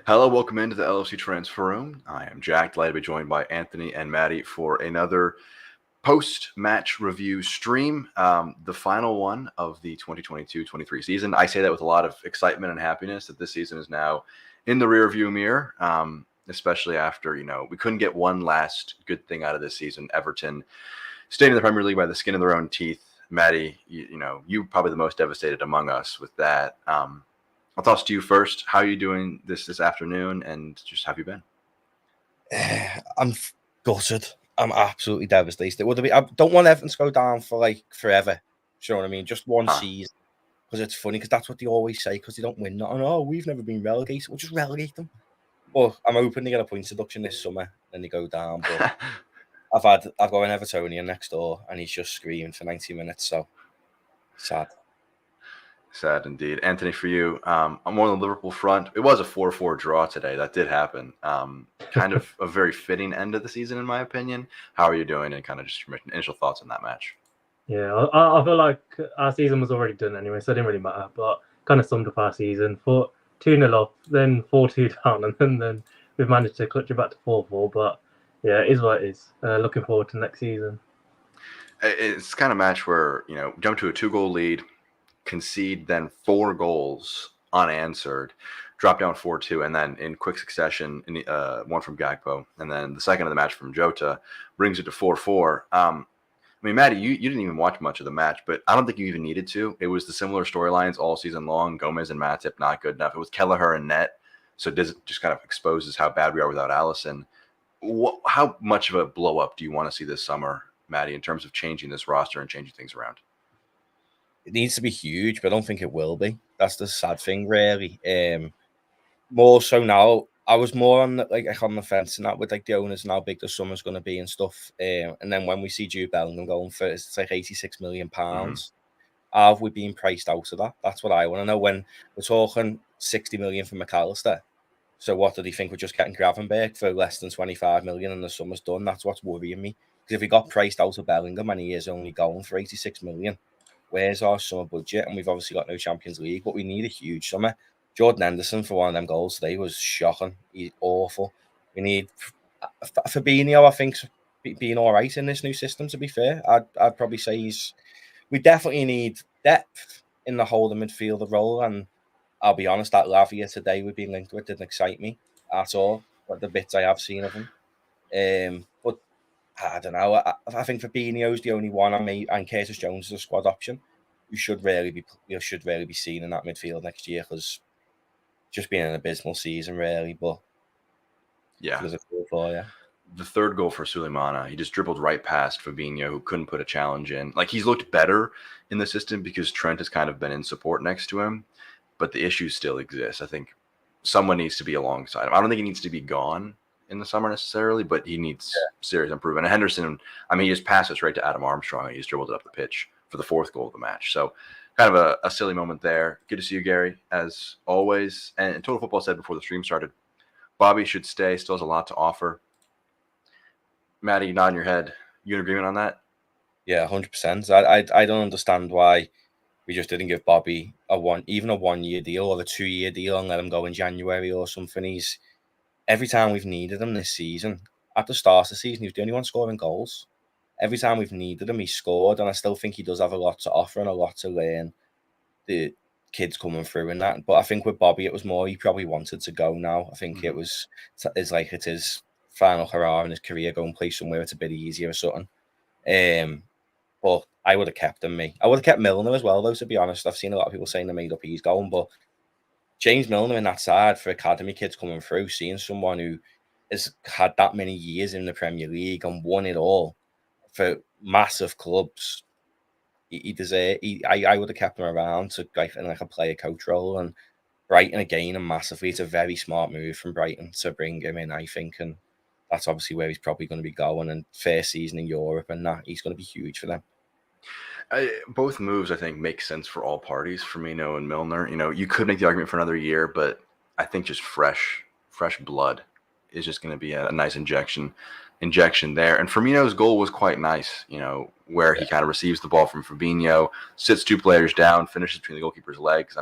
Hello, welcome into the LFC Transfer Room. I am Jack, delighted to be joined by Anthony and Matty for another post-match review stream, the final one of the 2022-23 season. I say that with a lot of excitement and happiness that this season is now in the rearview mirror, especially after, we couldn't get one last good thing out of this season. Everton staying in the Premier League by the skin of their own teeth. Matty, you probably the most devastated among us with that. I'll toss to you first. How are you doing this afternoon, and just how have you been? I'm gutted. I'm absolutely devastated. I don't want Everton to go down for like forever. Do you know what I mean? Just one season. Because it's funny, because that's what they always say, because they don't win nothing. Oh, we've never been relegated. We'll just relegate them. But I'm hoping they get a point deduction this summer and they go down. But I've got an Evertonian next door and he's just screaming for 90 minutes. So sad. Sad indeed. Anthony, for you, I'm on the Liverpool front. It was a 4-4 draw today. That did happen. Kind of a very fitting end of the season, in my opinion. How are you doing, and kind of just your initial thoughts on that match? Yeah, I feel like our season was already done anyway, so it didn't really matter. But kind of summed up our season. 2-0 up, then 4-2 down, and then we've managed to clutch it back to 4-4. But yeah, it is what it is. Looking forward to next season. It's kind of match where, jump to a 2-goal lead, concede then 4 goals unanswered, drop down 4-2, and then in quick succession, one from Gakpo, and then the second of the match from Jota brings it to 4-4. Matty, you didn't even watch much of the match, but I don't think you even needed to. It was the similar storylines all season long. Gomez and Matip not good enough. It was Kelleher and net, so it just kind of exposes how bad we are without Alisson. How much of a blow up do you want to see this summer, Matty, in terms of changing this roster and changing things around? It needs to be huge, but I don't think it will be. That's the sad thing, really. More so now, I was more on the fence and that with the owners and how big the summer's going to be and stuff. And then when we see Jude Bellingham going for it's like £86 million, have we been priced out of that? That's what I want to know. When we're talking 60 million for McAllister, so what do they think we're just getting Gravenberg for less than 25 million and the summer's done? That's what's worrying me. Because if we got priced out of Bellingham and he is only going for 86 million, where's our summer budget? And we've obviously got no Champions League, but we need a huge summer. Jordan Henderson for one of them goals today was shocking. He's awful. We need Fabinho, I think, being all right in this new system, to be fair. I'd probably say we definitely need depth in the holding midfielder role. And I'll be honest, that Lavia today we've been linked with didn't excite me at all, but the bits I have seen of him. But I don't know. I think Fabinho's the only one and Curtis Jones is a squad option. You should really be seen in that midfield next year, because just been an abysmal season, really. But yeah, the third goal for Suleimana, he just dribbled right past Fabinho, who couldn't put a challenge in. Like, he's looked better in the system because Trent has kind of been in support next to him, but the issues still exist. I think someone needs to be alongside him. I don't think he needs to be gone in the summer necessarily, but he needs serious improvement. And Henderson, he just passed us right to Adam Armstrong. He just dribbled it up the pitch for the 4th goal of the match. So kind of a silly moment there. Good to see you, Gary, as always. And Total Football said before the stream started, Bobby should stay. Still has a lot to offer. Matty, nodding your head. You in agreement on that? Yeah, 100%. I don't understand why we just didn't give Bobby even a 1-year deal or a 2-year deal and let him go in January or something. Every time we've needed him this season, at the start of the season, he was the only one scoring goals. Every time we've needed him, he scored, and I still think he does have a lot to offer and a lot to learn. The kids coming through in that, but I think with Bobby, it was more he probably wanted to go now. I think it's his final hurrah in his career, go and play somewhere it's a bit easier or something. But I would have kept him. I would have kept Milner as well, though. To be honest, I've seen a lot of people saying they made up he's going, but James Milner in that side for academy kids coming through, seeing someone who has had that many years in the Premier League and won it all for massive clubs, I would have kept him around to in a player coach role. And Brighton again, and massively, it's a very smart move from Brighton to bring him in, I think, and that's obviously where he's probably going to be going. And first season in Europe, and that he's going to be huge for them. Both moves, I think, make sense for all parties. Firmino and Milner. You could make the argument for another year, but I think just fresh blood is just going to be a nice injection there. And Firmino's goal was quite nice, where he kind of receives the ball from Fabinho, sits 2 players down, finishes between the goalkeeper's legs.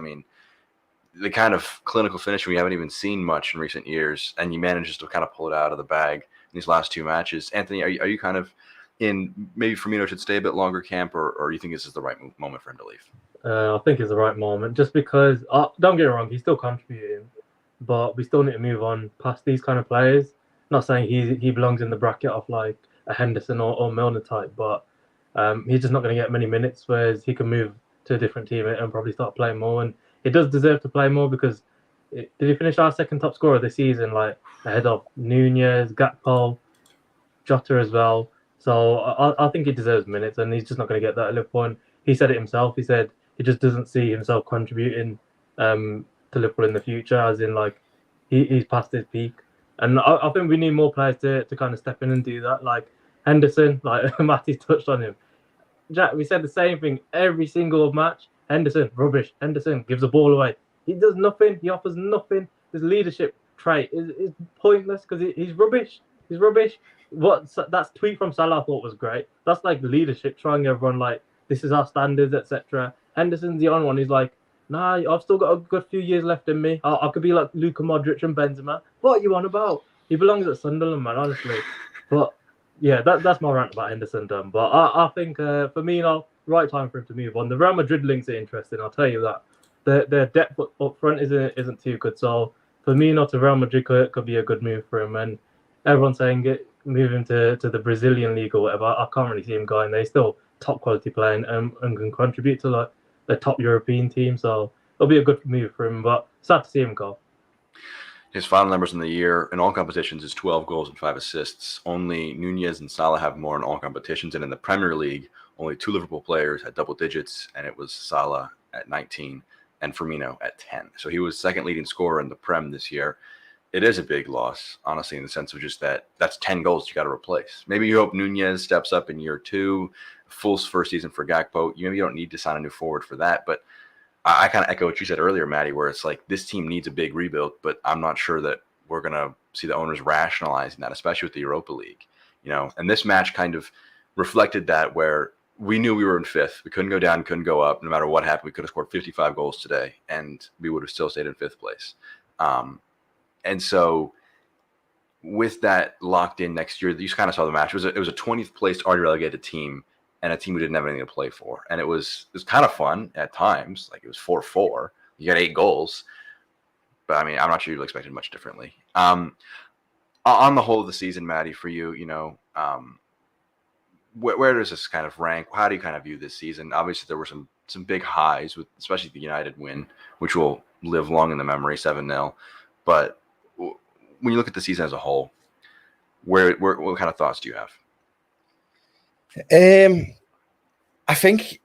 the kind of clinical finish we haven't even seen much in recent years, and he manages to kind of pull it out of the bag in these last two matches. Anthony, are you kind of in maybe Firmino should stay a bit longer camp, or you think this is the right moment for him to leave? I think it's the right moment, just because, don't get me wrong, he's still contributing, but we still need to move on past these kind of players. Not saying he belongs in the bracket of like a Henderson or Milner type, but he's just not going to get many minutes, whereas he can move to a different team and probably start playing more. And he does deserve to play more because did he finish our second top scorer this season, like ahead of Nunez, Gakpo, Jota as well? So I think he deserves minutes, and he's just not going to get that at Liverpool. And he said it himself. He said he just doesn't see himself contributing to Liverpool in the future, as in like he's past his peak. And I think we need more players to kind of step in and do that. Like Henderson, like Matty touched on him. Jack, we said the same thing every single match. Henderson, rubbish. Henderson gives the ball away. He does nothing. He offers nothing. His leadership trait is pointless because he's rubbish. He's rubbish. That tweet from Salah I thought was great. That's like leadership, showing everyone like this is our standards, etc. Henderson's the only one who's like, nah, I've still got a good few years left in me. I could be like Luka Modric and Benzema. What are you on about? He belongs at Sunderland, man, honestly. But yeah, that's my rant about Henderson done. But I think for me, right time for him to move on. The Real Madrid links are interesting, I'll tell you that. Their depth up front isn't too good. So for me, to Real Madrid could be a good move for him. And everyone's saying move him to the Brazilian league or whatever. I can't really see him going there. He's still top quality playing and can contribute to like the top European team. So it'll be a good move for him. But sad to see him go. His final numbers in the year in all competitions is 12 goals and 5 assists. Only Nunez and Salah have more in all competitions. And in the Premier League, only 2 Liverpool players had double digits, and it was Salah at 19 and Firmino at 10. So he was second leading scorer in the Prem this year. It is a big loss, honestly, in the sense of just that's 10 goals you got to replace. Maybe you hope Nunez steps up in year 2, full first season for Gakpo. Maybe you don't need to sign a new forward for that, but I kind of echo what you said earlier, Matty, where it's like this team needs a big rebuild, but I'm not sure that we're going to see the owners rationalizing that, especially with the Europa League. And this match kind of reflected that, where we knew we were in 5th. We couldn't go down, couldn't go up. No matter what happened, we could have scored 55 goals today, and we would have still stayed in 5th place. And so with that locked in next year, you kind of saw the match. It was a 20th place already relegated team, and a team who didn't have anything to play for. And it was kind of fun at times. Like it was 4-4. You got 8 goals. But I mean, I'm not sure you expected much differently. On the whole of the season, Matty, for you, where does this kind of rank? How do you kind of view this season? Obviously, there were some big highs, with especially the United win, which will live long in the memory, 7-0. But when you look at the season as a whole, what kind of thoughts do you have? I think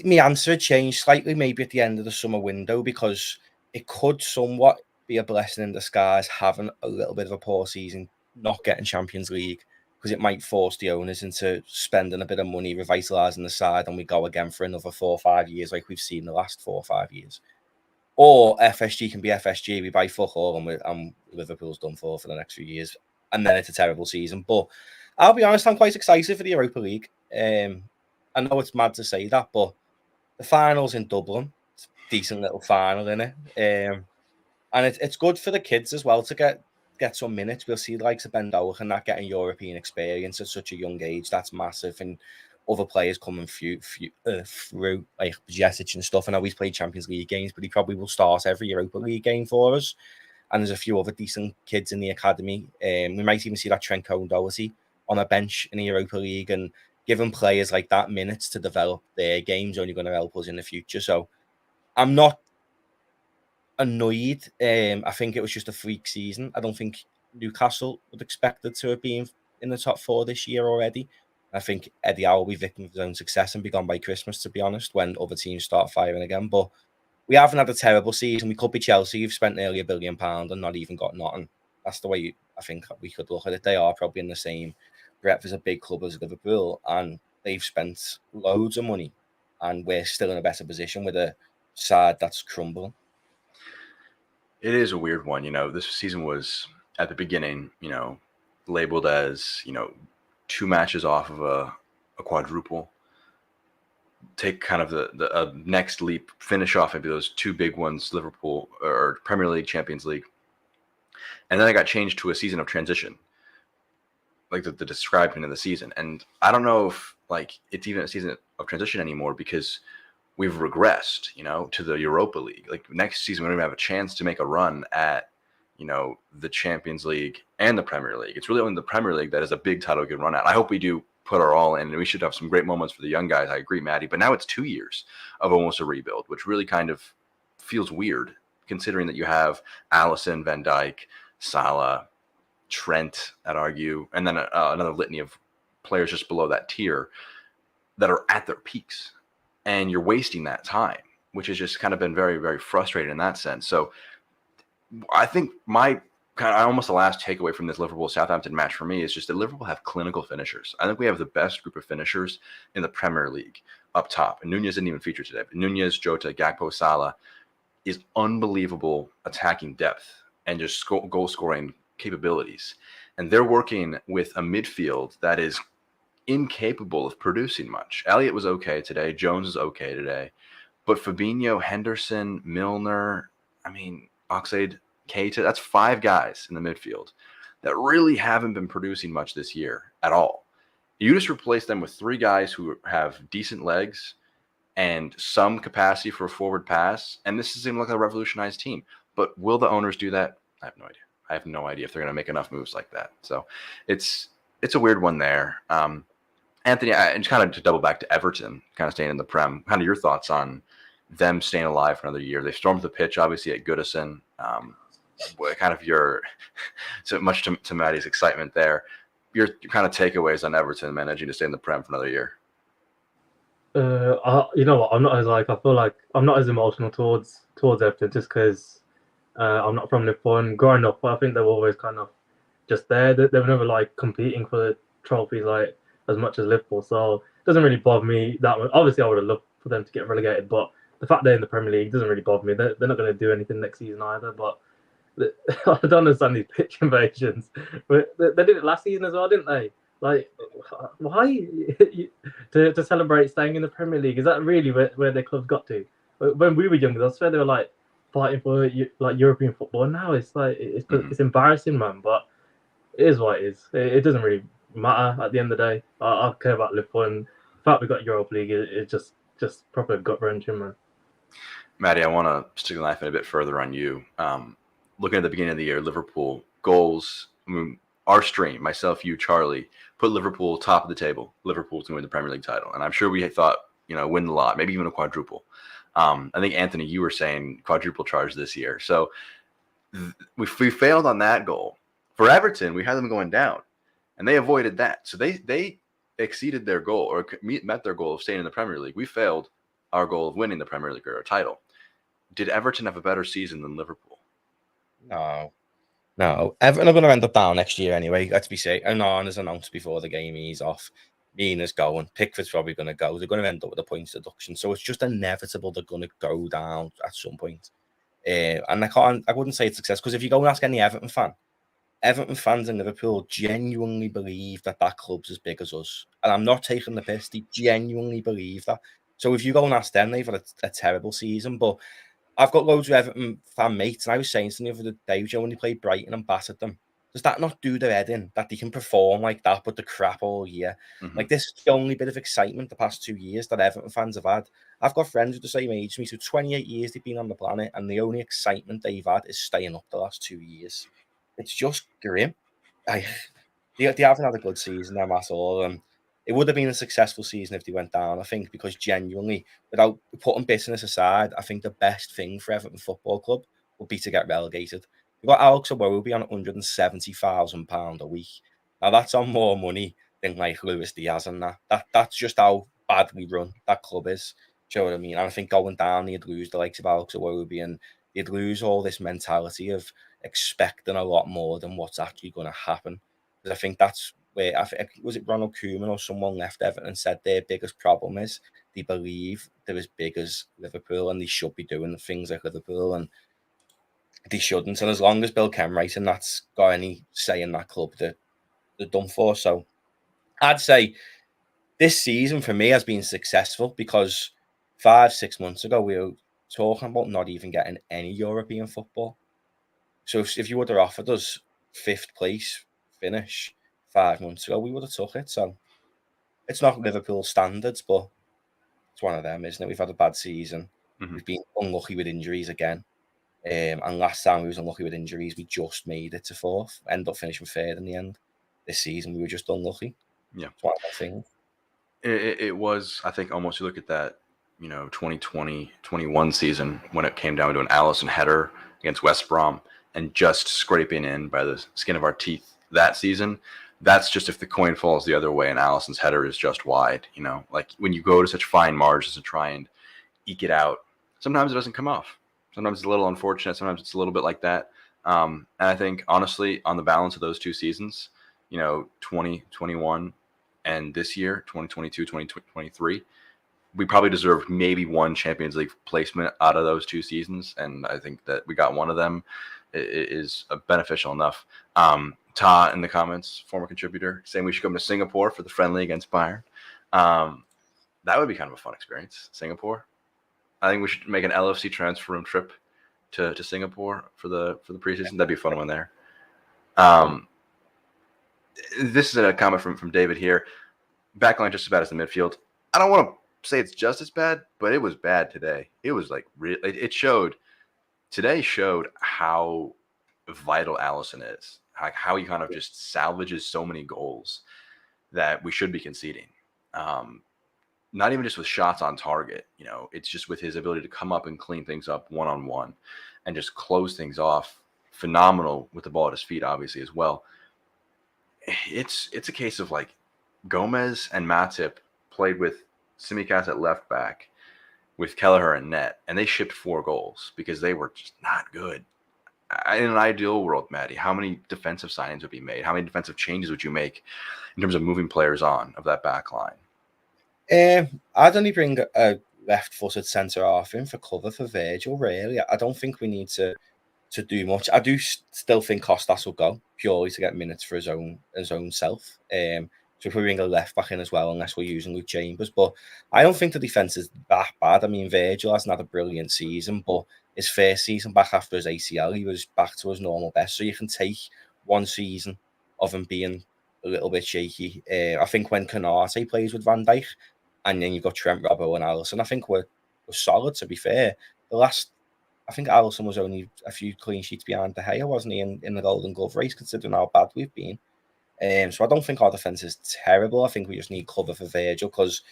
my answer had changed slightly maybe at the end of the summer window, because it could somewhat be a blessing in disguise having a little bit of a poor season, not getting Champions League, because it might force the owners into spending a bit of money, revitalising the side, and we go again for another 4 or 5 years like we've seen the last 4 or 5 years. Or FSG can be FSG, we buy fuck all and Liverpool's done for the next few years, and then it's a terrible season. But I'll be honest, I'm quite excited for the Europa League. I know it's mad to say that, but the final's in Dublin. It's a decent little final, innit? And it's good for the kids as well to get some minutes. We'll see the likes of Ben Doak and that getting European experience at such a young age. That's massive. And other players coming through like Jesic and stuff. I know he's played Champions League games, but he probably will start every Europa League game for us. And there's a few other decent kids in the academy. We might even see that Trent Doherty on a bench in the Europa League, and giving players like that minutes to develop their game's only going to help us in the future. So I'm not annoyed. I think it was just a freak season. I don't think Newcastle would expect it to have been in the top 4 this year already. I think Eddie Howe will be victim of his own success and be gone by Christmas, to be honest, when other teams start firing again. But we haven't had a terrible season. We could be Chelsea, who've spent nearly £1 billion and not even got nothing. That's the way I think we could look at it. They are probably in the same breadth as a big club as Liverpool, and they've spent loads of money, and we're still in a better position with a side that's crumbling. It is a weird one. This season was at the beginning, labeled as, 2 matches off of a quadruple. take kind of the next leap, finish off maybe those two big ones, Liverpool or Premier League, Champions League. And then I got changed to a season of transition, like the described in the season. And I don't know if like it's even a season of transition anymore because we've regressed, to the Europa League. Like next season, we don't even have a chance to make a run at, the Champions League and the Premier League. It's really only the Premier League that is a big title we can run at. I hope we do put our all in, and we should have some great moments for the young guys. I agree, Matty. But now it's 2 years of almost a rebuild, which really kind of feels weird considering that you have Alisson, Van Dijk, Salah, Trent, I'd argue, and then another litany of players just below that tier that are at their peaks. And you're wasting that time, which has just kind of been very, very frustrating in that sense. So I think almost the last takeaway from this Liverpool-Southampton match for me is just that Liverpool have clinical finishers. I think we have the best group of finishers in the Premier League up top. And Nunez didn't even feature today. But Nunez, Jota, Gakpo, Salah is unbelievable attacking depth and just goal-scoring capabilities. And they're working with a midfield that is incapable of producing much. Elliott was okay today. Jones is okay today. But Fabinho, Henderson, Milner, Oxlade, Keita, that's 5 guys in the midfield that really haven't been producing much this year at all. You just replace them with 3 guys who have decent legs and some capacity for a forward pass, and this is going to look like a revolutionized team. But will the owners do that? I have no idea. I have no idea if they're going to make enough moves like that. So it's a weird one there. Anthony, and kind of to double back to Everton, kind of staying in the Prem, kind of your thoughts on them staying alive for another year. They stormed the pitch, obviously, at Goodison. Kind of your, so much to Matty's excitement there, your kind of takeaways on Everton managing to stay in the Prem for another year. You know what? I feel like I'm not as emotional towards Everton just because I'm not from Liverpool. And growing up, I think they were always kind of just there. They were never like competing for the trophies like as much as Liverpool. So it doesn't really bother me that much. Obviously, I would have loved for them to get relegated, but the fact they're in the Premier League doesn't really bother me. They're not going to do anything next season either. But I don't understand these pitch invasions. But they did it last season as well, didn't they? Like, why to celebrate staying in the Premier League? Is that really where their clubs got to? When we were younger, I swear they were like fighting for like European football. And now it's like it's embarrassing, man. But it is what it is. It doesn't really matter at the end of the day. I care about Liverpool, and the fact we got Europa League is just proper gut wrenching, man. Matty, I want to stick the knife in a bit further on you. Looking at the beginning of the year, Liverpool goals. Our stream, myself, you, Charlie, put Liverpool top of the table. Liverpool's going to win the Premier League title, and I'm sure we thought, win a lot, maybe even a quadruple. I think Anthony, you were saying quadruple charge this year. So we failed on that goal. For Everton, we had them going down, and they avoided that. So they exceeded their goal or met their goal of staying in the Premier League. We failed our goal of winning the Premier League or a title. Did Everton have a better season than Liverpool? No. Everton are going to end up down next year anyway. Let's be safe. Onana's announced before the game he's off. Mina's going. Pickford's probably going to go. They're going to end up with a points deduction. So it's just inevitable they're going to go down at some point. And I wouldn't say it's success because if you go and ask any Everton fans in Liverpool genuinely believe that club's as big as us. And I'm not taking the piss. They genuinely believe that. So if you go and ask them, they've had a terrible season. But I've got loads of Everton fan mates, and I was saying to them the other day, when they played Brighton and battered them, does that not do their head in that they can perform like that, but the crap all year? Mm-hmm. Like, this is the only bit of excitement the past 2 years that Everton fans have had. I've got friends who are the same age as me, so 28 years they've been on the planet, and the only excitement they've had is staying up the last 2 years. It's just grim. They haven't had a good season, them at all. And it would have been a successful season if they went down, I think, because genuinely, without putting business aside, I think the best thing for Everton Football Club would be to get relegated. You've got Alex Iwobi on £170,000 a week. Now, that's on more money than like Luis Diaz and that. That's just how badly run that club is. Do you know what I mean? And I think going down, they'd lose the likes of Alex Iwobi, and they'd lose all this mentality of expecting a lot more than what's actually going to happen. Because I think that's where, was it Ronald Koeman or someone left Everton and said their biggest problem is they believe they're as big as Liverpool and they should be doing things like Liverpool, and they shouldn't. And as long as Bill Kenwright and that's got any say in that club, they're done for. So I'd say this season for me has been successful because 5-6 months ago we were talking about not even getting any European football. So if you would have offered us 5th place finish 5 months ago, we would have took it. So it's not Liverpool standards, but it's one of them, isn't it? We've had a bad season. We've been unlucky with injuries again. And last time we was unlucky with injuries, we just made it to 4th. End up finishing 3rd in the end. This season we were just unlucky. Yeah. It's one of those things. It was, I think, almost, you look at that, 2020-21 season when it came down to an Alisson header against West Brom and just scraping in by the skin of our teeth that season. That's just if the coin falls the other way and Alisson's header is just wide, like when you go to such fine margins to try and eke it out, sometimes it doesn't come off. Sometimes it's a little unfortunate. Sometimes it's a little bit like that. And I think, honestly, on the balance of those two seasons, 2021 and this year, 2022, 2023, we probably deserved maybe one Champions League placement out of those two seasons. And I think that we got one of them is beneficial enough. Ta in the comments, former contributor, saying we should come to Singapore for the friendly against Bayern. That would be kind of a fun experience, Singapore. I think we should make an LFC transfer room trip to Singapore for the preseason. That'd be a fun one there. This is a comment from David here. Backline just as bad as the midfield. I don't want to say it's just as bad, but it was bad today. It was like it showed. Today showed how vital Alisson is. How he kind of just salvages so many goals that we should be conceding. Not even just with shots on target, it's just with his ability to come up and clean things up one-on-one and just close things off. Phenomenal with the ball at his feet, obviously, as well. It's a case of like Gomez and Matip played with Tsimikas at left back with Kelleher and net, and they shipped 4 goals because they were just not good. In an ideal world, Matty, how many defensive signings would be made? How many defensive changes would you make in terms of moving players on of that back line? I'd only bring a left-footed centre half in for cover for Virgil, really. I don't think we need to do much. I do still think Costas will go purely to get minutes for his own self. So if we bring a left back in as well, unless we're using Luke Chambers. But I don't think the defence is that bad. I mean, Virgil hasn't had a brilliant season, but his first season back after his ACL, he was back to his normal best. So you can take one season of him being a little bit shaky. I think when Canate plays with Van Dijk, and then you've got Trent, Robbo, and Alisson, I think we're solid, to be fair. I think Alisson was only a few clean sheets behind De Gea, wasn't he, in the Golden Glove race, considering how bad we've been. So I don't think our defence is terrible. I think we just need cover for Virgil because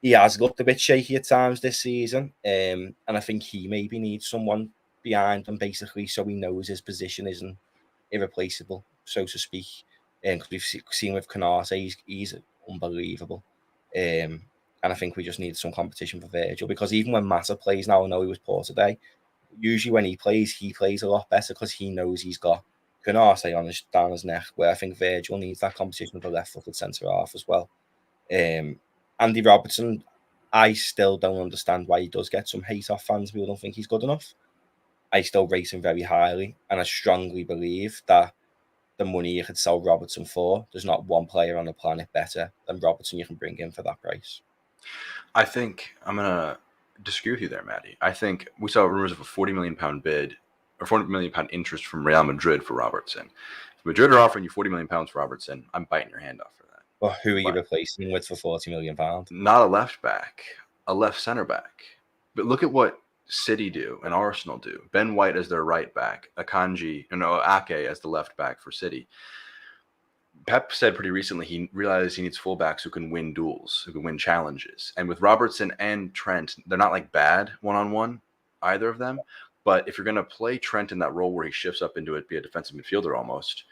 he has looked a bit shaky at times this season. And I think he maybe needs someone behind him, basically, so he knows his position isn't irreplaceable, so to speak. Because we've seen with Canate, he's unbelievable. And I think we just need some competition for Virgil because even when Mata plays now, I know he was poor today, usually when he plays a lot better because he knows he's got Canate down his neck, where I think Virgil needs that competition with the left-footed centre-half as well. Andy Robertson, I still don't understand why he does get some hate off fans who don't think he's good enough. I still rate him very highly, and I strongly believe that the money you could sell Robertson for, there's not one player on the planet better than Robertson you can bring in for that price. I think I'm going to disagree with you there, Matty. I think we saw rumors of a £40 million bid or £40 million interest from Real Madrid for Robertson. If Madrid are offering you £40 million for Robertson, I'm biting your hand off for that. Well, who are you replacing with for £40 million? Not a left back, a left center back. But look at what City do and Arsenal do. Ben White as their right back, Ake as the left back for City. Pep said pretty recently he realized he needs fullbacks who can win duels, who can win challenges. And with Robertson and Trent, they're not like bad one-on-one, either of them. But if you're going to play Trent in that role where he shifts up into it, be a defensive midfielder almost,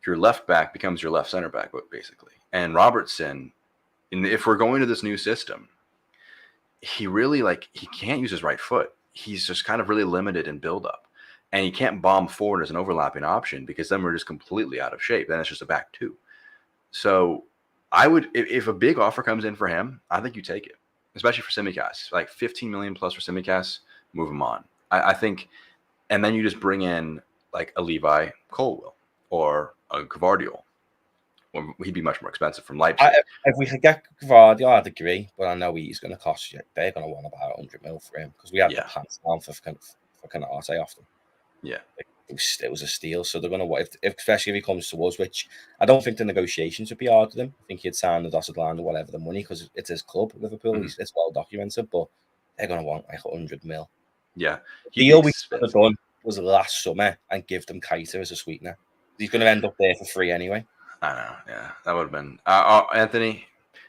your left back becomes your left center back, basically. And Robertson, if we're going to this new system, he really he can't use his right foot. He's just kind of really limited in build-up. And he can't bomb forward as an overlapping option because then we're just completely out of shape. Then it's just a back two. So I would, if a big offer comes in for him, I think you take it, especially for Tsimikas. Like 15 million plus for Tsimikas, move him on. I think, and then you just bring in like a Levi Colwill or a Gvardiol he'd be much more expensive from Leipzig. If we could get Gvardiol, I'd agree, but I know he's going to cost you. They're going to want about 100 mil for him because we had the pants down for Canate off them. Yeah. It was a steal, so they're going to want, especially if he comes to us, which I don't think the negotiations would be hard with him. I think he'd sign the dotted line or whatever the money because it's his club, Liverpool. Mm-hmm. It's well documented, but they're going to want like 100 mil. Yeah. The deal we could have done was last summer and give them Keita as a sweetener. He's going to end up there for free anyway. I know, yeah. That would have been... Anthony,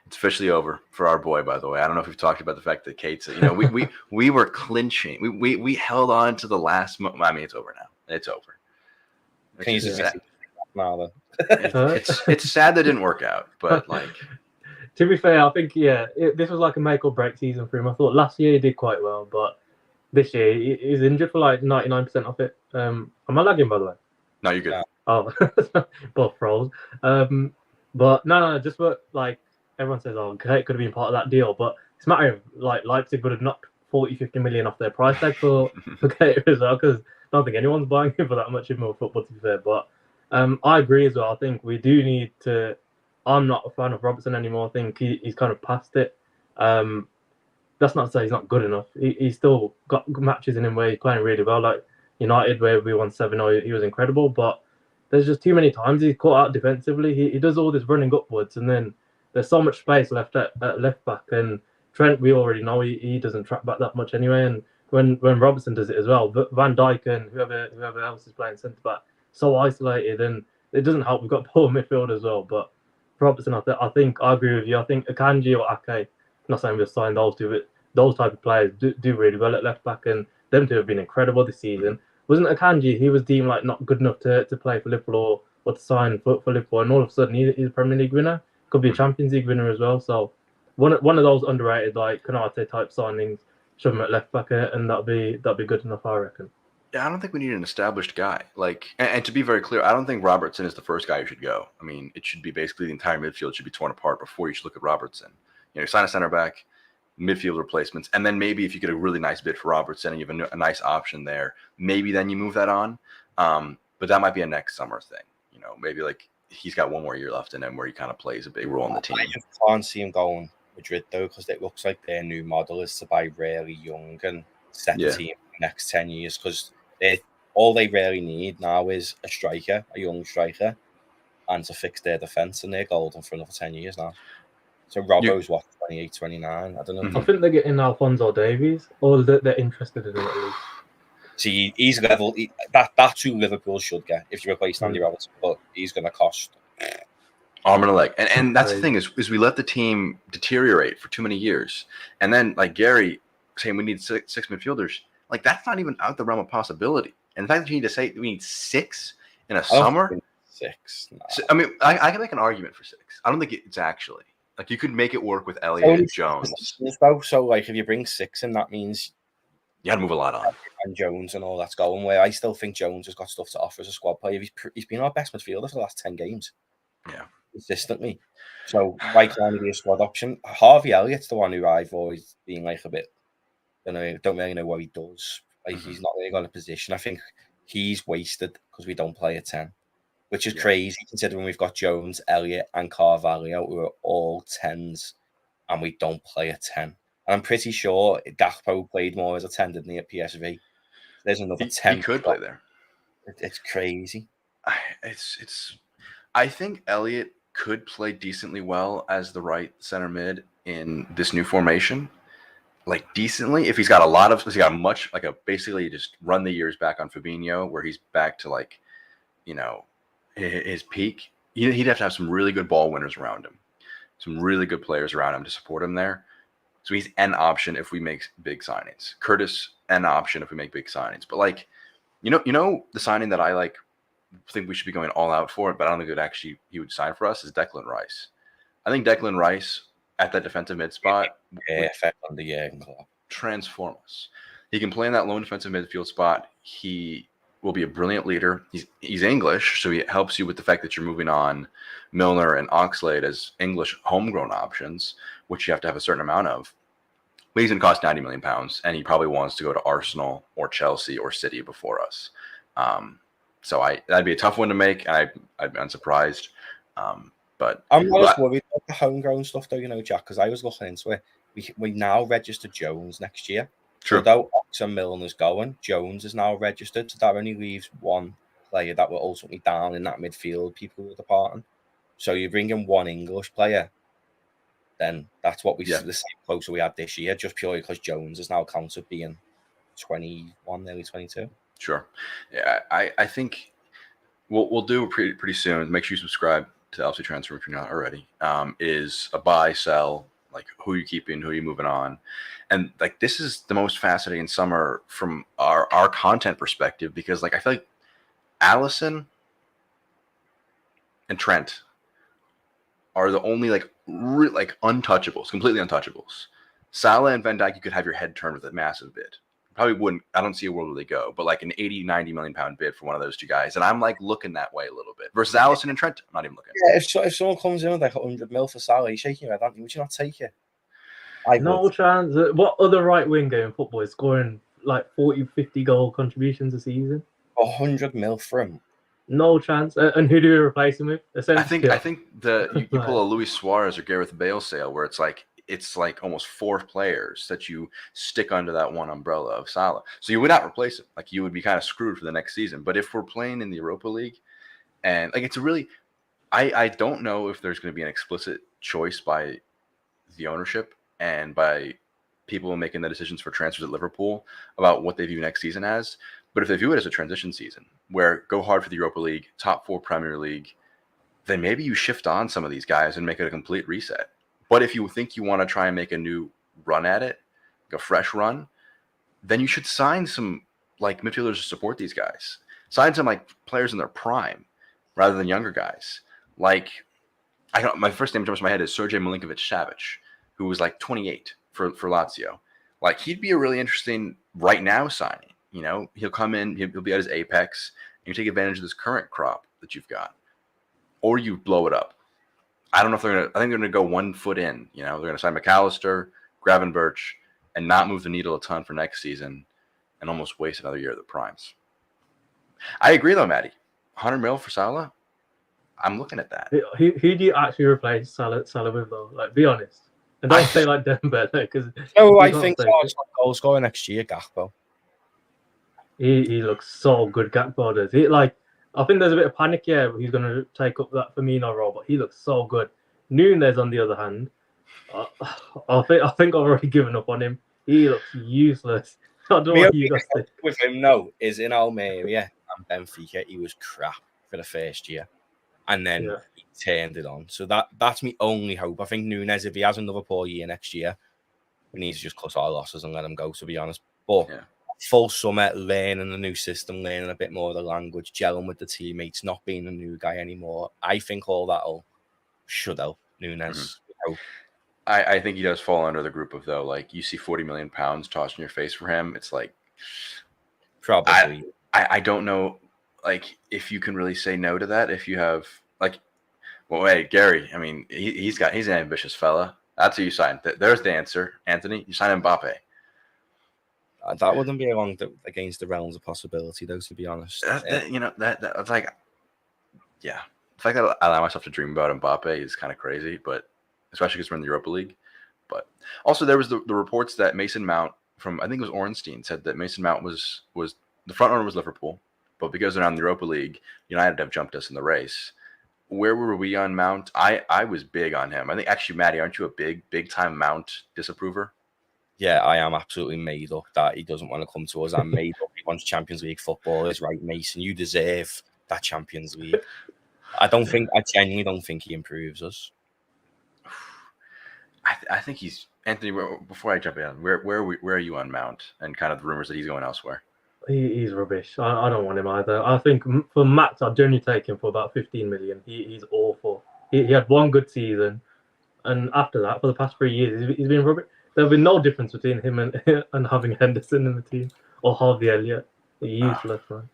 it's officially over for our boy, by the way. I don't know if we've talked about the fact that Keita, we were clinching. We held on to the last moment. I mean, it's over now. It's over. Now, it's sad that didn't work out, but like... To be fair, I think, this was like a make or break season for him. I thought last year he did quite well, but this year he's injured for like 99% of it. Am I lagging, by the way? No, you're good. Yeah. Oh, both froze. But no, just what like everyone says, Kate could have been part of that deal, but it's a matter of like Leipzig would have knocked 40-50 million off their price tag for Kate as well, because I don't think anyone's buying him for that much in more football, to be fair. But I agree as well. I think we do need to. I'm not a fan of Robertson anymore. I think he's kind of past it. That's not to say he's not good enough. He's still got matches in him where he's playing really well, like United where we won 7-0. He was incredible, but there's just too many times he's caught out defensively. He does all this running upwards, and then there's so much space left at left back. And Trent, we already know he doesn't track back that much anyway. And when Robertson does it as well, Van Dijk and whoever else is playing centre back, so isolated, and it doesn't help. We've got poor midfield as well, but Robertson, I think I agree with you. I think Akanji or Ake, not saying we've signed those two, but those type of players do really well at left back, and them two have been incredible this season. Wasn't Akanji? He was deemed like not good enough to play for Liverpool or to sign for Liverpool, and all of a sudden he's a Premier League winner. Could be a Champions League winner as well. So one of those underrated like Canate type signings, shove him at left back, and that'd be good enough, I reckon. Yeah, I don't think we need an established guy. Like, and to be very clear, I don't think Robertson is the first guy who should go. I mean, it should be basically the entire midfield should be torn apart before you should look at Robertson. You sign a center back, midfield replacements, and then maybe if you get a really nice bid for Robertson and you have a nice option there, maybe then you move that on. But that might be a next summer thing. Maybe like he's got one more year left in him where he kind of plays a big role in the team. I just can't see him going Madrid though, because it looks like their new model is to buy really young and set the team for the next 10 years, because all they really need now is a young striker, and to fix their defence, and they're golden for another 10 years now. So Robbo's 28, 29. I don't know. I think they're getting Alphonso Davies, or they're interested in it at least. See, he's level. That's who Liverpool should get if you replace Andy Robertson, but he's going to cost arm and a leg. And that's the thing is we let the team deteriorate for too many years, and then like Gary saying we need six midfielders. Like, that's not even out the realm of possibility. And the fact that you need to say we need 6 in a summer. 6. No. So, I mean, I can make an argument for 6. I don't think it's actually. Like, you could make it work with Elliott and Jones. So, like, if you bring 6 in, that means you got to move a lot on. And Jones and all that's going, where I still think Jones has got stuff to offer as a squad player. He's been our best midfielder for the last 10 games. Yeah. Consistently. So, why can't he be a squad option? Harvey Elliott's the one who I've always been like a bit. I don't really know what he does. Like, he's not really got a position. I think he's wasted because we don't play a 10, which is crazy considering we've got Jones, Elliott, and Carvalho, who are all 10s, and we don't play a 10. And I'm pretty sure Gakpo played more as a 10, didn't he, at PSV? There's another 10. He could play there. It's crazy. I think Elliott could play decently well as the right center mid in this new formation. Like, decently, if he's got basically just run the years back on Fabinho, where he's back to like, his peak. He'd have to have some really good ball winners around him, some really good players around him to support him there. So he's an option if we make big signings. Curtis, an option if we make big signings. But like, the signing that I think we should be going all out for, but I don't think he would sign for us, is Declan Rice. I think Declan Rice at that defensive mid spot transform us. He can play in that lone defensive midfield spot. He will be a brilliant leader. He's English, so he helps you with the fact that you're moving on Milner and Oxlade as English homegrown options, which you have to have a certain amount of. But he's going to cost £90 million, and he probably wants to go to Arsenal or Chelsea or City before us. So that'd be a tough one to make. I'd be unsurprised. But I'm not as worried about the homegrown stuff, though, Jack, because I was looking into it. We now register Jones next year. True. So, though Ox and Milner's going, Jones is now registered. So, that only leaves one player that will ultimately down in that midfield, people who are departing. So, you bring in one English player, then that's what the same closer we had this year, just purely because Jones is now counted being 21, nearly 22. Sure. Yeah, I think we'll do pretty soon. Make sure you subscribe to LC Transfer if you're not already. Is a buy, sell, like who you keeping, who you moving on, and like this is the most fascinating summer from our content perspective because like I feel like Allison and Trent are the only like untouchables, completely untouchables. Salah and Van Dijk, you could have your head turned with a massive bid. Probably wouldn't. I don't see a world where they go, but like an 80, 90 million pound bid for one of those two guys. And I'm like looking that way a little bit. Versus Allison and Trent, I'm not even looking. Yeah, if someone comes in with like 100 mil for Salah, you're shaking your head, aren't you? Would you not take it? No chance. What other right winger in football is scoring like 40, 50 goal contributions a season? 100 mil for him. No chance. And who do you replace him with? I think you pull a Luis Suarez or Gareth Bale sale where it's like almost 4 players that you stick under that one umbrella of Salah. So you would not replace him. Like you would be kind of screwed for the next season. But if we're playing in the Europa League, and like it's a really, I don't know if there's going to be an explicit choice by the ownership and by people making the decisions for transfers at Liverpool about what they view next season as. But if they view it as a transition season where go hard for the Europa League, top 4 Premier League, then maybe you shift on some of these guys and make it a complete reset. But if you think you want to try and make a new run at it, like a fresh run, then you should sign some like midfielders to support these guys. Sign some like players in their prime rather than younger guys. Like my first name that jumps in my head is Sergej Milinkovic-Savic, who was like 28 for Lazio. Like he'd be a really interesting right now signing. He'll come in, he'll be at his apex, and you take advantage of this current crop that you've got, or you blow it up. I don't know if they're going to. I think they're going to go 1 foot in. They're going to sign McAllister, Gravenberch, and not move the needle a ton for next season, and almost waste another year of the primes. I agree though, Matty. 100 mil for Salah. I'm looking at that. Who do you actually replace Salah with though? Like, be honest, and don't say like Dembele because. No, I think Salah's goal scorer next year, Gakpo. He looks so good, Gakpo does. I think there's a bit of panic here. He's going to take up that Firmino role, but he looks so good. Nunes, on the other hand, I think I've already given up on him. He looks useless. I don't know what you guys think. With him, no, is in Almeria and Benfica, he was crap for the first year. And then he turned it on. So that's my only hope. I think Nunes, if he has another poor year next year, we need to just cut our losses and let him go, to be honest. But full summer, learning a new system, learning a bit more of the language, gelling with the teammates, not being a new guy anymore. I think all that'll should help Nunes. Mm-hmm. I think he does fall under the group of, though, like you see 40 million pounds tossed in your face for him. It's like, probably. I don't know, like, if you can really say no to that. If you have, like, well, hey, Gary, I mean, he's an ambitious fella. That's who you sign. There's the answer, Anthony. You sign Mbappe. That wouldn't be against the realms of possibility, though, to be honest. That's like, yeah. The fact that I allow myself to dream about Mbappe is kind of crazy, but especially because we're in the Europa League. But also there was the reports that Mason Mount from, I think it was Ornstein, said that Mason Mount was the front runner was Liverpool, but because they're now in the Europa League, United have jumped us in the race. Where were we on Mount? I was big on him. I think actually, Matty, aren't you a big time Mount disapprover? Yeah, I am absolutely made up that he doesn't want to come to us. I'm made up. He wants Champions League football. Is right, Mason. You deserve that Champions League. I genuinely don't think he improves us. I think he's Anthony. Before I jump in, where are you on Mount and kind of the rumors that he's going elsewhere? He's rubbish. I don't want him either. I think for Max, I'd generally take him for about 15 million. He's awful. He had one good season, and after that, for the past 3 years, he's been rubbish. There'll be no difference between him and having Henderson in the team or Harvey Elliott. Useless, man.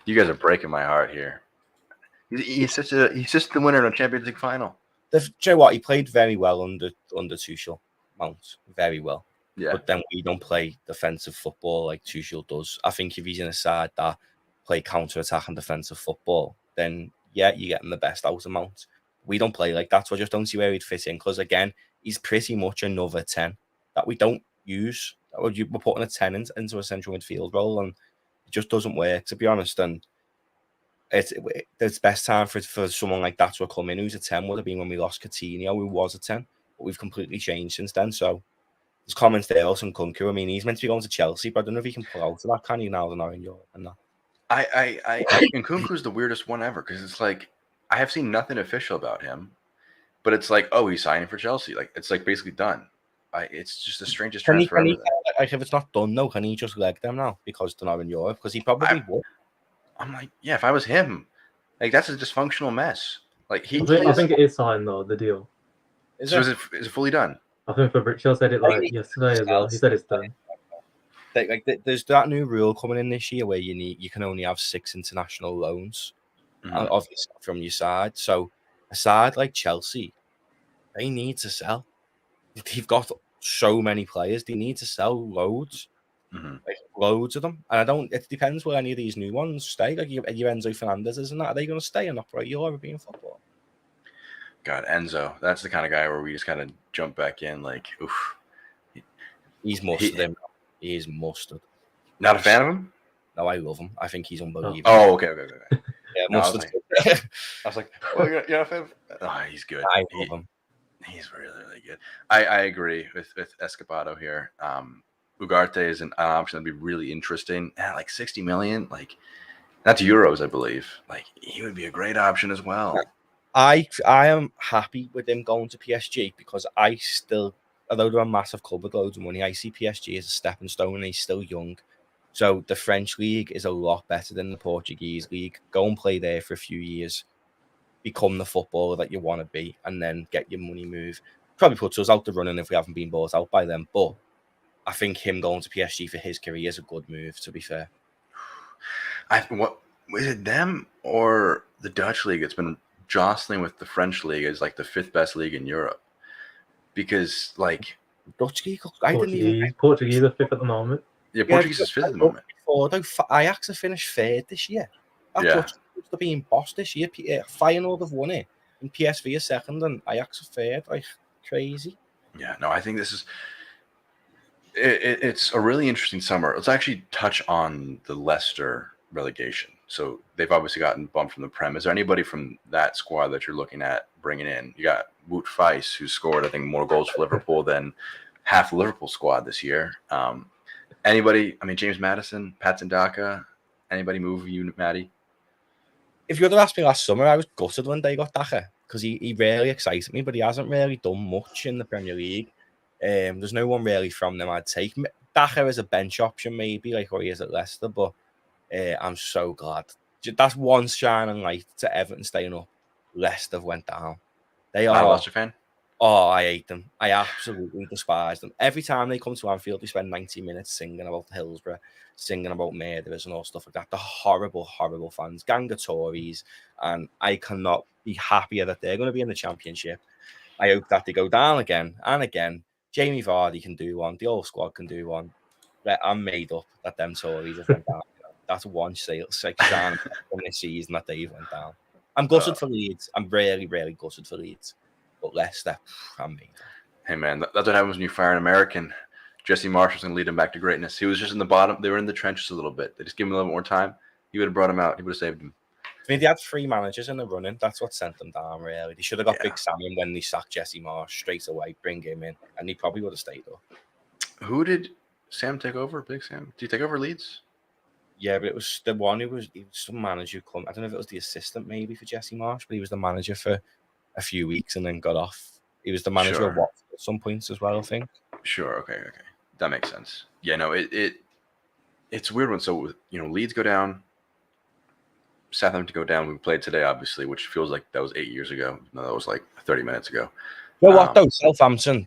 You guys are breaking my heart here. He's just the winner of a Champions League final. Do you know what? He played very well under Tuchel, Mount, very well. Yeah. But then we don't play defensive football like Tuchel does. I think if he's in a side that play counter-attack and defensive football, then yeah, you're getting the best out of Mount. We don't play like that, so I just don't see where he'd fit in. Because again, he's pretty much another 10 that we don't use. We're putting a 10 into a central midfield role, and it just doesn't work, to be honest. And it's best time for someone like that to come in who's a 10 would have been when we lost Coutinho, who was a 10, but we've completely changed since then. So there's comments there, Elson Kunku. I mean, he's meant to be going to Chelsea, but I don't know if he can pull out of that, can he, now they're not in Europe and that. And Kunku's the weirdest one ever, because it's like I have seen nothing official about him, but it's like, oh, he's signing for Chelsea. Like, it's like basically done. It's just the strangest transfer ever. Like, if it's not done, though, can he just leg them now because they're not in Europe? Because he probably would. I'm like, yeah, if I was him, like, that's a dysfunctional mess. Like, I think it is signed, though, the deal. Is it fully done? I think Fabrizio said it like yesterday as well. He said it's done. There's that new rule coming in this year where you can only have 6 international loans, obviously from your side. So a side like Chelsea, they need to sell. They've got so many players. They need to sell loads, like loads of them. And it depends where any of these new ones stay. Like your Enzo Fernandez, isn't that? Are they going to stay and operate European football? God, Enzo, that's the kind of guy where we just kind of jump back in. Like, oof. He's mustard. He is mustard. Not a fan of him? No, I love him. I think he's unbelievable. Oh, okay. Yeah, no, mustard. I was like, well, you're not a fan of... Oh, he's good. I love him. He's really, really good. I agree with Escobedo here. Ugarte is an option that'd be really interesting. At like 60 million, like that's euros, I believe. Like he would be a great option as well. I am happy with him going to PSG because I still, although they're a massive club with loads of money, I see PSG as a stepping stone and he's still young. So the French league is a lot better than the Portuguese league. Go and play there for a few years, become the footballer that you want to be, and then get your money move. Probably puts us out the running if we haven't been bought out by them. But I think him going to PSG for his career is a good move, to be fair. What is it, them or the Dutch league? It's been jostling with the French league as like the 5th best league in Europe. Because like Dutch league, Portuguese are 5th at the moment. Yeah, Portuguese is 5th at the moment. Before, though, Ajax have finished 3rd this year. That's what's being bossed this year. Feyenoord have won it, and PSV is 2nd, and Ajax are 3rd. Like crazy. Yeah, no, I think this is. It's a really interesting summer. Let's actually touch on the Leicester relegation. So they've obviously gotten bumped from the Prem. Is there anybody from that squad that you're looking at bringing in? You got Wout Faes, who scored, I think, more goals for Liverpool than half the Liverpool squad this year. Anybody? I mean, James Maddison, Patson Daka. Anybody move you, Matty? If you would have asked me last summer, I was gutted when they got Daka because he really excited me, but he hasn't really done much in the Premier League. There's no one really from them I'd take. Daka is a bench option, maybe, like what he is at Leicester, but I'm so glad. That's one shining light to Everton staying up. Leicester went down. They are. Not a Leicester fan? Oh, I hate them. I absolutely despise them. Every time they come to Anfield, they spend 90 minutes singing about Hillsborough, singing about murderers and all stuff like that. The horrible, horrible fans, gang of Tories, and I cannot be happier that they're going to be in the Championship. I hope that they go down again and again. Jamie Vardy can do one. The whole squad can do one. I'm made up that them Tories have went down. That's one section from this season that they went down. I'm gutted for Leeds. I'm really, really gutted for Leeds. But Leicester, I'm made up. Hey, man, that's what happens when you fire an American. Jesse Marshall's going to lead him back to greatness. He was just in the bottom. They were in the trenches a little bit. They just give him a little more time. He would have brought him out. He would have saved him. I mean, they had 3 managers in the running. That's what sent them down, really. They should have got Big Sam in when they sacked Jesse Marsh straight away, bring him in, and he probably would have stayed up. Who did Sam take over? Big Sam? Did he take over Leeds? Yeah, but it was the one he was some manager who come. I don't know if it was the assistant maybe for Jesse Marsh, but he was the manager for a few weeks and then got off. He was the manager of Watford at some points as well, I think. Sure. Okay. That makes sense. Yeah, no, it's a weird one. So, Leeds go down, Southampton go down. We played today, obviously, which feels like that was 8 years ago. No, that was like 30 minutes ago. You know what, though? Southampton,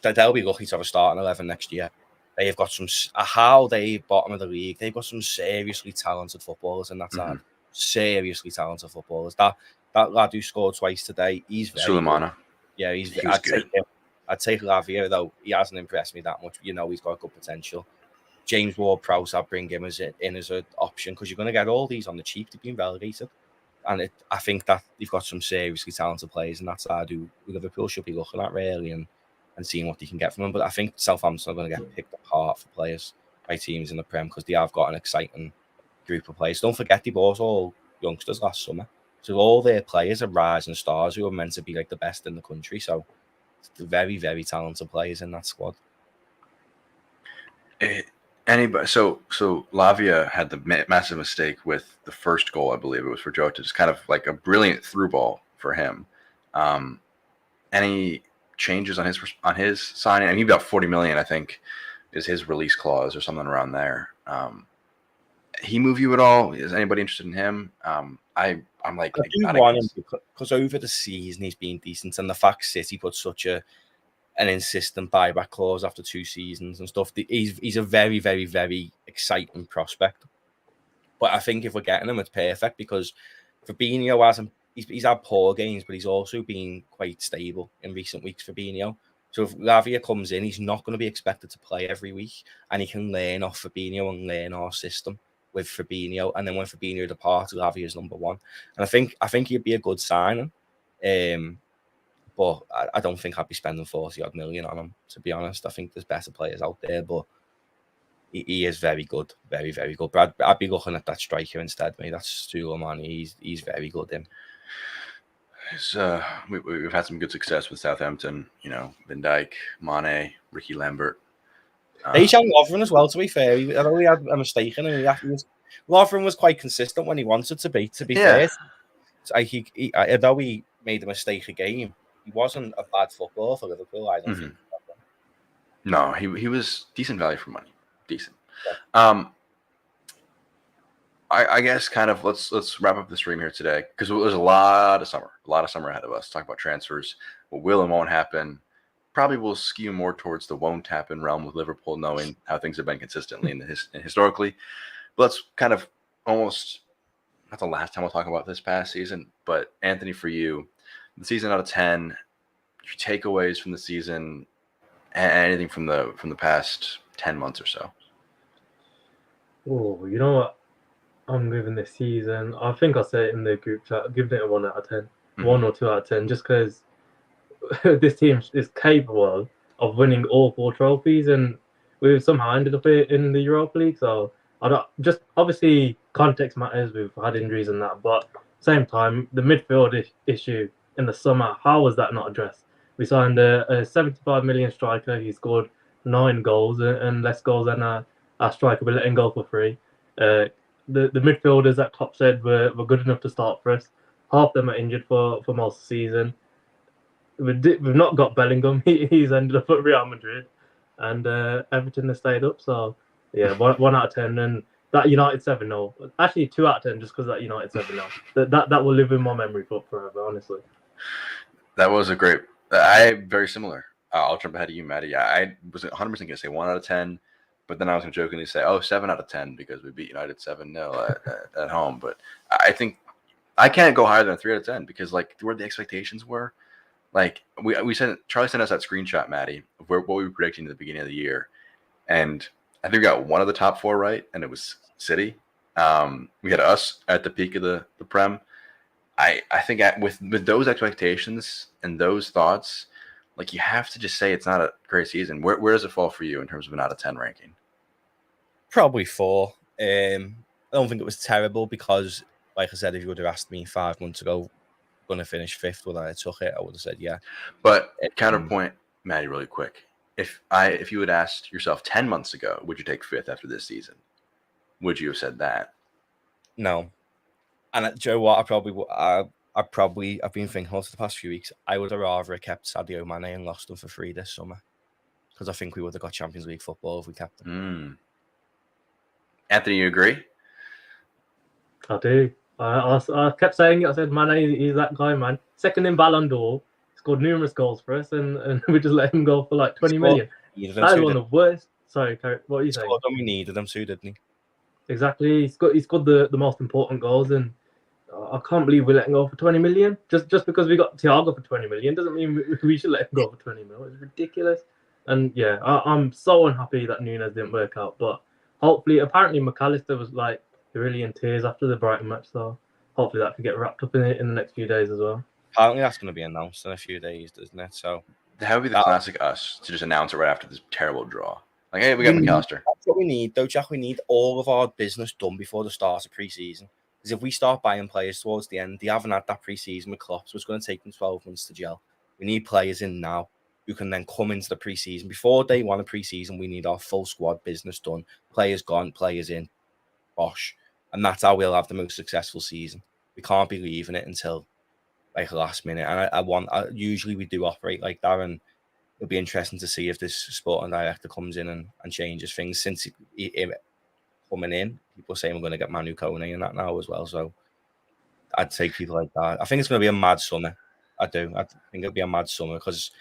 they'll be lucky to have a starting 11 next year. They've got how they bottom of the league. They've got some seriously talented footballers in that side. Seriously talented footballers. That lad who scored twice today, he's very Suleimana. Good. Yeah, he was good. I'd take Lavia, though. He hasn't impressed me that much. He's got good potential. James Ward-Prowse, I'll bring him in as an option because you're going to get all these on the cheap. They've been relegated. And I think that they've got some seriously talented players in that side who Liverpool should be looking at really and seeing what they can get from them. But I think Southampton are going to get picked apart for players by teams in the Prem because they have got an exciting group of players. Don't forget they bought all youngsters last summer. So all their players are rising stars who are meant to be like the best in the country. So it's very, very talented players in that squad. Anybody? So Lavia had the massive mistake with the first goal. I believe it was for Jota. Just kind of like a brilliant through ball for him. Any changes on his signing? I mean, he got 40 million. I think is his release clause or something around there. He move you at all? Is anybody interested in him? I'm like, I do want him because over the season he's been decent, and the fact City put such an insistent buyback clause after 2 seasons and stuff. He's a very, very, very exciting prospect. But I think if we're getting him, it's perfect because Fabinho hasn't. He's had poor games, but he's also been quite stable in recent weeks. Fabinho. So if Lavia comes in, he's not going to be expected to play every week, and he can learn off Fabinho and learn our system with Fabinho. And then when Fabinho departs, Lavia is number 1. And I think he'd be a good signing. But I don't think I'd be spending 40-odd million on him, to be honest. I think there's better players out there, but he is very good. Very, very good. But I'd be looking at that striker instead, mate. That's Suleiman. He's very good, him. We've had some good success with Southampton. You know, Van Dijk, Mane, Ricky Lambert. Dejan Lovren as well, to be fair. I know he had a mistake in him. Lovren was quite consistent when he wanted to be fair. So although he made a mistake a game, he wasn't a bad footballer for Liverpool, I don't think. No, he was decent value for money. Decent. Yeah. I guess kind of let's wrap up the stream here today because there's a lot of summer ahead of us. Talk about transfers, what will and won't happen. Probably will skew more towards the won't happen realm with Liverpool, knowing how things have been consistently and historically. But let's kind of almost not the last time we'll talk about this past season, but Anthony, for you, the season out of 10, your takeaways from the season, anything from the past 10 months or so. Oh, you know what? I'm giving this season. I think I said it in the group chat. Giving it a 1 out of 10, 1 or 2 out of 10, just because this team is capable of winning all 4 trophies, and we've somehow ended up in the Europa League. So I don't just obviously context matters. We've had injuries and that, but same time, the midfield issue in the summer, how was that not addressed? We signed a 75 million striker. He scored 9 goals and less goals than our striker. We're letting go for free. The midfielders that Klopp said were good enough to start for us. Half them are injured for most of the season. We've not got Bellingham. He's ended up at Real Madrid, and Everton has stayed up. So yeah, 1 out of 10, and that United 7-0. Actually 2 out of 10, just because that United 7-0. That will live in my memory for forever. Honestly, that was a great. Very similar. I'll jump ahead of you, Matty. I was 100% going to say 1 out of 10. But then I was going to jokingly say, 7 out of 10 because we beat United 7-0 at home. But I think I can't go higher than a 3 out of 10 because, like, where the expectations were. Like, Charlie sent us that screenshot, Matty, of what we were predicting at the beginning of the year. And I think we got one of the top 4 right, and it was City. We had us at the peak of the Prem. I think with those expectations and those thoughts, like, you have to just say it's not a great season. Where does it fall for you in terms of an out of 10 ranking? Probably 4. I don't think it was terrible because, like I said, if you would have asked me 5 months ago, going to finish 5th, would I have took it? I would have said yeah. But counterpoint, Matty, really quick. If you had asked yourself 10 months ago, would you take 5th after this season? Would you have said that? No. And Joe, what I've been thinking for the past few weeks, I would have rather kept Sadio Mane and lost him for free this summer because I think we would have got Champions League football if we kept him. Anthony, you agree? I do. I kept saying it. I said, Mane, he's that guy, man. Second in Ballon d'Or, scored numerous goals for us, and we just let him go for like 20 million. That is one of the worst. Sorry, what are you saying? We needed him too, didn't he? Exactly. He's scored the most important goals, and I can't believe we're letting go for 20 million. Just because we got Thiago for 20 million doesn't mean we should let him go for 20 million. It's ridiculous. And yeah, I'm so unhappy that Nunes didn't work out. But hopefully, apparently McAllister was like really in tears after the Brighton match. So hopefully that can get wrapped up in the next few days as well. Apparently that's going to be announced in a few days, doesn't it? So That would be the classic us to just announce it right after this terrible draw. Like, hey, we got need- McAllister. That's what we need, though, Jack. We need all of our business done before the start of pre-season. Because if we start buying players towards the end, they haven't had that pre-season with Klopp, so it's going to take them 12 months to gel. We need players in now who can then come into the pre-season. Before day one of pre-season, we need our full squad business done. Players gone, players in, bosh. And that's how we'll have the most successful season. We can't be leaving it until like last minute. And usually we do operate like that, and it'll be interesting to see if this sporting director comes in and changes things. Since he coming in, people are saying we're going to get Manu Kone and that now as well. So I'd say people like that. I think it's going to be a mad summer. I do. I think it'll be a mad summer because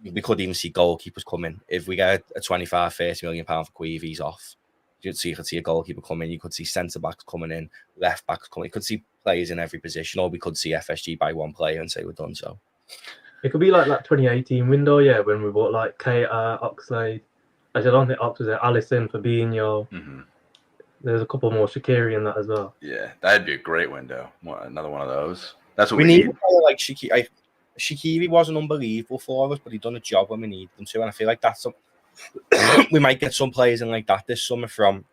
we could even see goalkeepers coming. If we get a 25, 30 million pound for Queevy's off, you could see a goalkeeper coming. You could see centre backs coming in, left backs coming. You could see players in every position, or we could see FSG buy one player and say we're done. So it could be like that 2018 window, yeah, when we bought like Keita, Oxlade. Actually, I don't think Ox was there. Alisson, Fabinho. Mm-hmm. There's a couple more, Shaqiri in that as well. Yeah, that'd be a great window. Another one of those. That's what we need. A player like Shaqiri. Shaqiri wasn't unbelievable for us, but he done a job when we need them to. And I feel like that's we might get some players in like that this summer from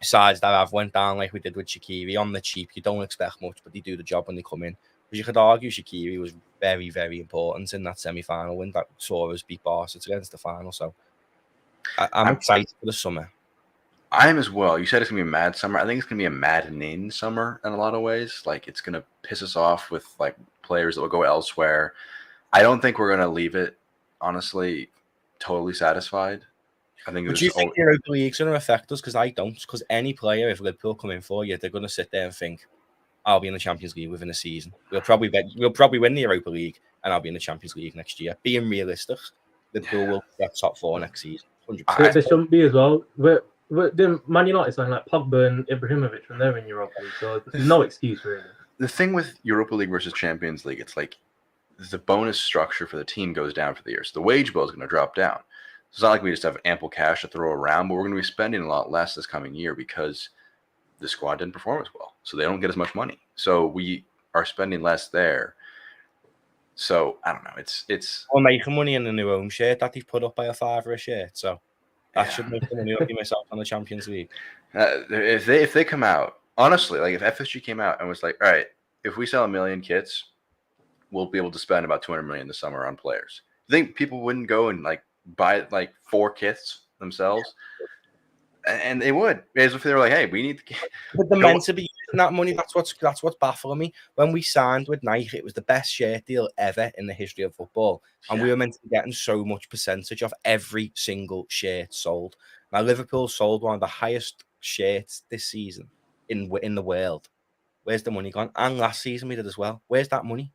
sides that have went down like we did with Shaqiri on the cheap. You don't expect much, but they do the job when they come in. Because you could argue Shaqiri was very, very important in that semi-final win that saw us beat Barca to get into the final. So I'm excited for the summer. I am as well. You said it's going to be a mad summer. I think it's going to be a maddening summer in a lot of ways. Like, it's going to piss us off with, like, players that will go elsewhere. I don't think we're going to leave it, honestly, totally satisfied. I think. But do you think Europa League's going to affect us? Because I don't. Because any player, if Liverpool come in for you, they're going to sit there and think, I'll be in the Champions League within a season. We'll probably win the Europa League, and I'll be in the Champions League next year. Being realistic, Liverpool will get top four next season. 100%. There shouldn't be as well. The Man United saying like Pogba and Ibrahimovic when they're in Europa League, so there's no excuse really. The thing with Europa League versus Champions League, it's like the bonus structure for the team goes down for the year, so the wage bill is going to drop down. So it's not like we just have ample cash to throw around, but we're going to be spending a lot less this coming year because the squad didn't perform as well, so they don't get as much money. So we are spending less there. So I don't know. It's we're making money in the new home shirt that they've put up by $5 a shirt. So that should make the money up myself on the Champions League. If they come out, honestly, like if FSG came out and was like, all right, if we sell 1 million kits, we'll be able to spend about 200 million this summer on players. You think people wouldn't go and like buy like 4 kits themselves? And they would, as if they were like, "Hey, we need to." But they're meant to be using that money. That's what's baffling me. When we signed with Nike, it was the best shirt deal ever in the history of football, and we were meant to be getting so much percentage of every single shirt sold. Now Liverpool sold one of the highest shirts this season in the world. Where's the money gone? And last season we did as well. Where's that money?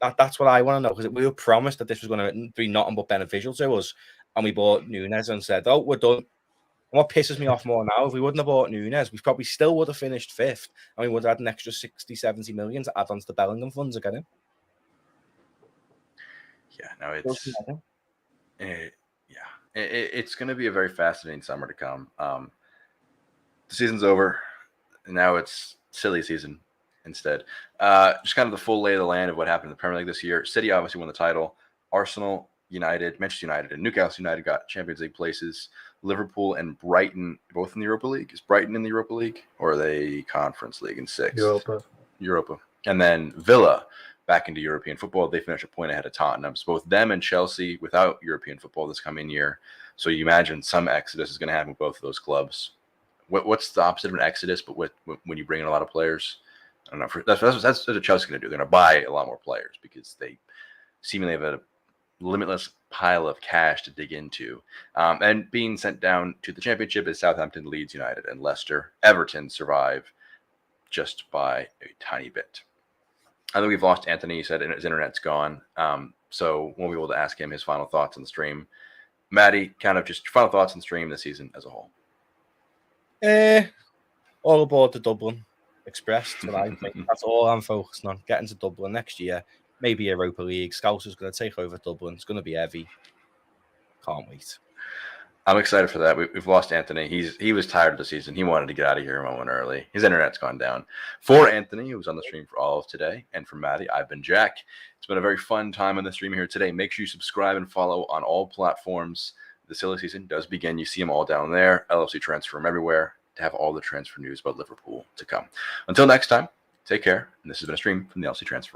That's what I want to know, because we were promised that this was going to be nothing but beneficial to us, and we bought Nunes and said, "Oh, we're done." And what pisses me off more now, if we wouldn't have bought Nunes, we probably still would have finished 5th, and we would have had an extra 60, 70 million to add on to the Bellingham funds again. Yeah, no, it's going to be a very fascinating summer to come. The season's over, and now it's silly season instead. Just kind of the full lay of the land of what happened in the Premier League this year. City obviously won the title. Arsenal, United, Manchester United, and Newcastle United got Champions League places. Liverpool and Brighton both in the Europa League. Is Brighton in the Europa League, or are they Conference League in 6th? Europa. And then Villa back into European football. They finished a point ahead of Tottenham. So both them and Chelsea without European football this coming year. So you imagine some exodus is going to happen with both of those clubs. What's the opposite of an exodus, but when you bring in a lot of players? I don't know. That's what Chelsea's going to do. They're going to buy a lot more players because they seemingly have a limitless pile of cash to dig into. And being sent down to the championship is Southampton, Leeds United, and Leicester. Everton survive just by a tiny bit. I think we've lost Anthony. He said his internet's gone. So we'll be able to ask him his final thoughts on the stream. Matty, kind of just your final thoughts on the stream this season as a whole. All aboard the Dublin Express tonight. That's all I'm focusing on. Getting to Dublin next year. Maybe Europa League. Scousers going to take over Dublin. It's going to be heavy. Can't wait. I'm excited for that. We've lost Anthony. He was tired of the season. He wanted to get out of here a moment early. His internet's gone down. For Anthony, who was on the stream for all of today, and for Matty, I've been Jack. It's been a very fun time on the stream here today. Make sure you subscribe and follow on all platforms. The silly season does begin. You see them all down there. LFC Transfer Room everywhere to have all the transfer news about Liverpool to come. Until next time, take care. And this has been a stream from the LFC Transfer Room.